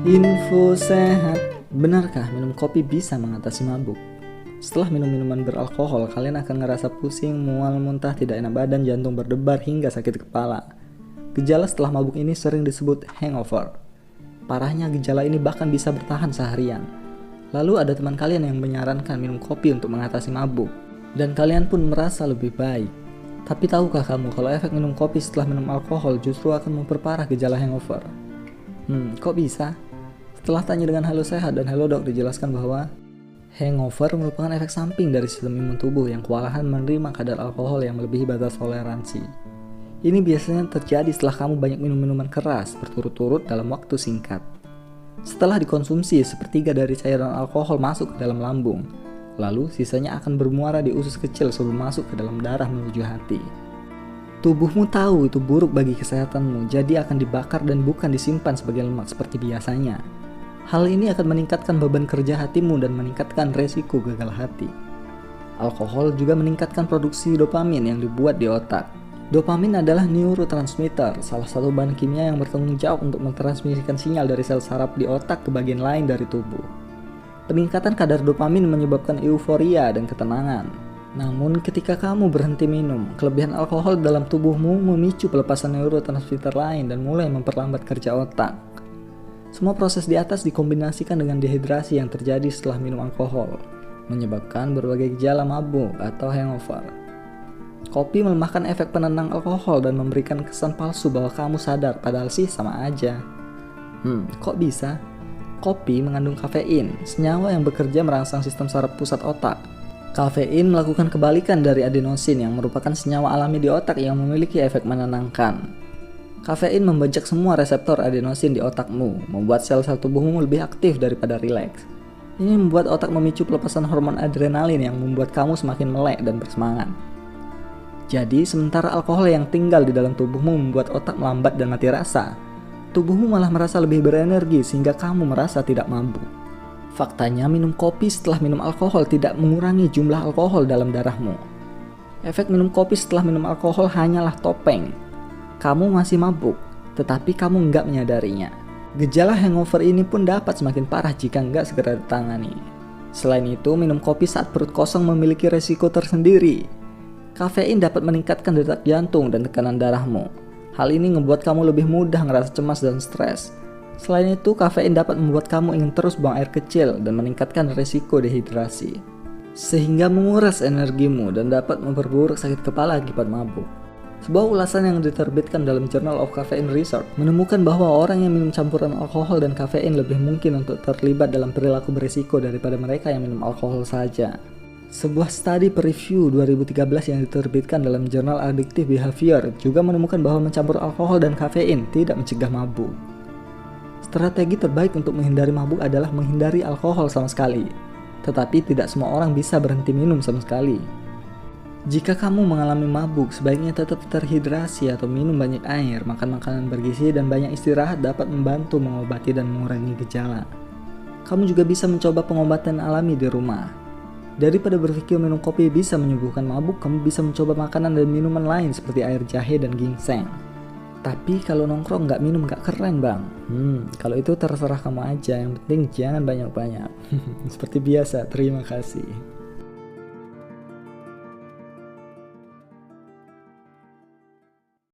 Info sehat, benarkah minum kopi bisa mengatasi mabuk? Setelah minum minuman beralkohol, kalian akan ngerasa pusing, mual, muntah, tidak enak badan, jantung berdebar, hingga sakit kepala. Gejala setelah mabuk ini sering disebut hangover. Parahnya gejala ini bahkan bisa bertahan seharian. Lalu ada teman kalian yang menyarankan minum kopi untuk mengatasi mabuk, dan kalian pun merasa lebih baik. Tapi tahukah kamu kalau efek minum kopi setelah minum alkohol justru akan memperparah gejala hangover? Kok bisa? Setelah tanya dengan Halo Sehat dan Halodoc, dijelaskan bahwa hangover merupakan efek samping dari sistem imun tubuh yang kewalahan menerima kadar alkohol yang melebihi batas toleransi. Ini biasanya terjadi setelah kamu banyak minum minuman keras berturut-turut dalam waktu singkat. Setelah dikonsumsi, sepertiga dari cairan alkohol masuk ke dalam lambung, lalu sisanya akan bermuara di usus kecil sebelum masuk ke dalam darah menuju hati. Tubuhmu tahu itu buruk bagi kesehatanmu, jadi akan dibakar dan bukan disimpan sebagai lemak seperti biasanya. Hal ini akan meningkatkan beban kerja hatimu dan meningkatkan resiko gagal hati. Alkohol juga meningkatkan produksi dopamin yang dibuat di otak. Dopamin adalah neurotransmitter, salah satu bahan kimia yang bertanggung jawab untuk mentransmisikan sinyal dari sel saraf di otak ke bagian lain dari tubuh. Peningkatan kadar dopamin menyebabkan euforia dan ketenangan. Namun ketika kamu berhenti minum, kelebihan alkohol dalam tubuhmu memicu pelepasan neurotransmitter lain dan mulai memperlambat kerja otak. Semua proses di atas dikombinasikan dengan dehidrasi yang terjadi setelah minum alkohol, menyebabkan berbagai gejala mabuk atau hangover. Kopi melemahkan efek penenang alkohol dan memberikan kesan palsu bahwa kamu sadar, padahal sih sama aja. Kok bisa? Kopi mengandung kafein, senyawa yang bekerja merangsang sistem saraf pusat otak. Kafein melakukan kebalikan dari adenosin yang merupakan senyawa alami di otak yang memiliki efek menenangkan. Kafein membajak semua reseptor adenosin di otakmu, membuat sel-sel tubuhmu lebih aktif daripada rileks. Ini membuat otak memicu pelepasan hormon adrenalin yang membuat kamu semakin melek dan bersemangat. Jadi, sementara alkohol yang tinggal di dalam tubuhmu membuat otak melambat dan mati rasa, tubuhmu malah merasa lebih berenergi sehingga kamu merasa tidak mabuk. Faktanya, minum kopi setelah minum alkohol tidak mengurangi jumlah alkohol dalam darahmu. Efek minum kopi setelah minum alkohol hanyalah topeng. Kamu masih mabuk, tetapi kamu nggak menyadarinya. Gejala hangover ini pun dapat semakin parah jika nggak segera ditangani. Selain itu, minum kopi saat perut kosong memiliki resiko tersendiri. Kafein dapat meningkatkan detak jantung dan tekanan darahmu. Hal ini membuat kamu lebih mudah ngerasa cemas dan stres. Selain itu, kafein dapat membuat kamu ingin terus buang air kecil dan meningkatkan resiko dehidrasi, sehingga menguras energimu dan dapat memperburuk sakit kepala akibat mabuk. Sebuah ulasan yang diterbitkan dalam Journal of Caffeine Research menemukan bahwa orang yang minum campuran alkohol dan kafein lebih mungkin untuk terlibat dalam perilaku berisiko daripada mereka yang minum alkohol saja. Sebuah studi preview 2013 yang diterbitkan dalam Jurnal Addictive Behavior juga menemukan bahwa mencampur alkohol dan kafein tidak mencegah mabuk. Strategi terbaik untuk menghindari mabuk adalah menghindari alkohol sama sekali. Tetapi tidak semua orang bisa berhenti minum sama sekali. Jika kamu mengalami mabuk, sebaiknya tetap terhidrasi atau minum banyak air, makan makanan bergizi, dan banyak istirahat dapat membantu mengobati dan mengurangi gejala. Kamu juga bisa mencoba pengobatan alami di rumah. Daripada berpikir minum kopi bisa menyembuhkan mabuk, kamu bisa mencoba makanan dan minuman lain seperti air jahe dan ginseng. Tapi kalau nongkrong nggak minum nggak keren bang. Kalau itu terserah kamu aja, yang penting jangan banyak-banyak. Seperti biasa, terima kasih.